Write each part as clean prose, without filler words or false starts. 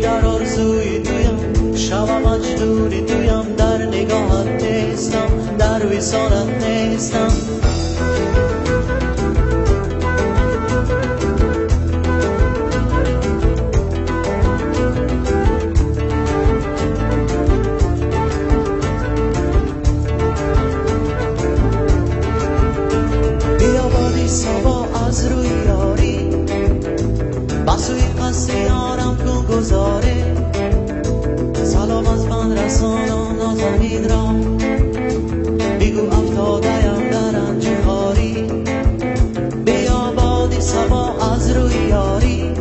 در آرزوی تویم، شب مجنونی تویم، در نگاهت نیستم، در وصالت نیستم. سبا از روی یاری، بسوی قصد یارم کن گذاره. سلام از من رسانم نازنین را، بگو افتاده‌ام در انجهاری. بیا بادی سبا از روی یاری،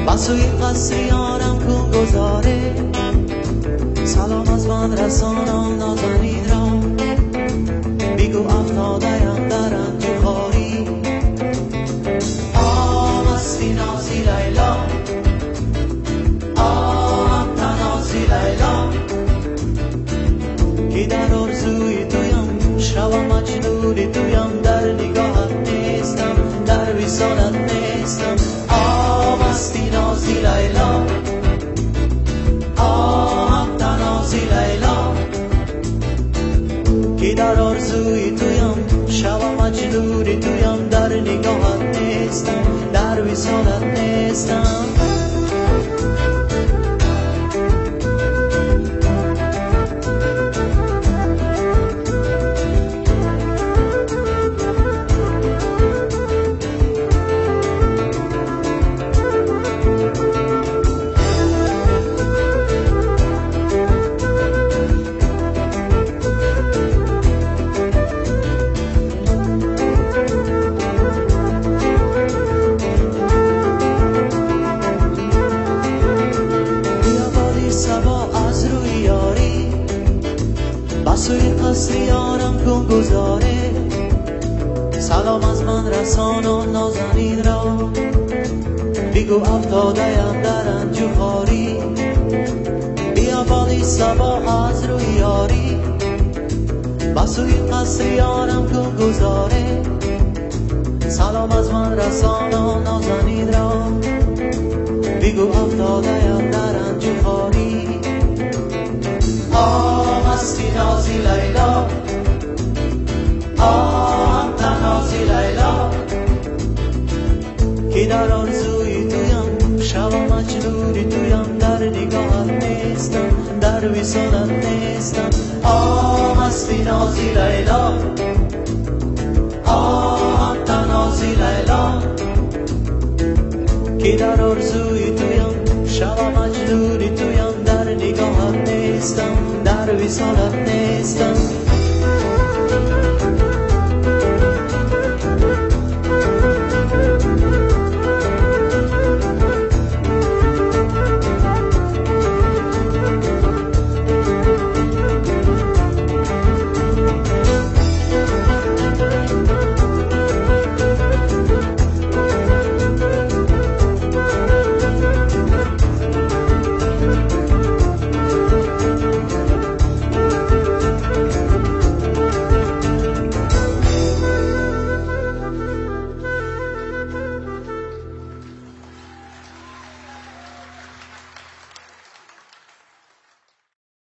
بسوی قصد یارم کن گذاره. سلام از من رسانم نازنین را، بگو افتاده‌ام در انجهاری. مستی نازی لیلا، تنازی لیلا، که در آرزوی تویم، شب مجنونی تویم، در نگاهت نیستم، در وصالت نیستم. مستی نازی لیلا، تنازی لیلا، که در آرزوی تویم، شب مجنونی تویم، در نگاهت نیستم، در وصالت نیستم. بسوی قصر یارم کن گذاره. سلام از من رسانم نازنین را، بگو افتاده‌ام در انجهاری. بیا باقی صبا از روی یاری، بسوی قصر یارم کن گذاره. سلام از من رسانم نازنین را، بگو افتاده‌ام در انجهاری. مستی نازی لیلا، تنازی لیلا، که در آرزوی تویم، شب مجنونی تویم، در نگاهت نیستم، در وصالت نیستم. مستی نازی لیلا، تنازی لیلا، که در آرزوی تویم، شب مجنونی تویم، در نگاهت نیستم، در وصالت نیستم.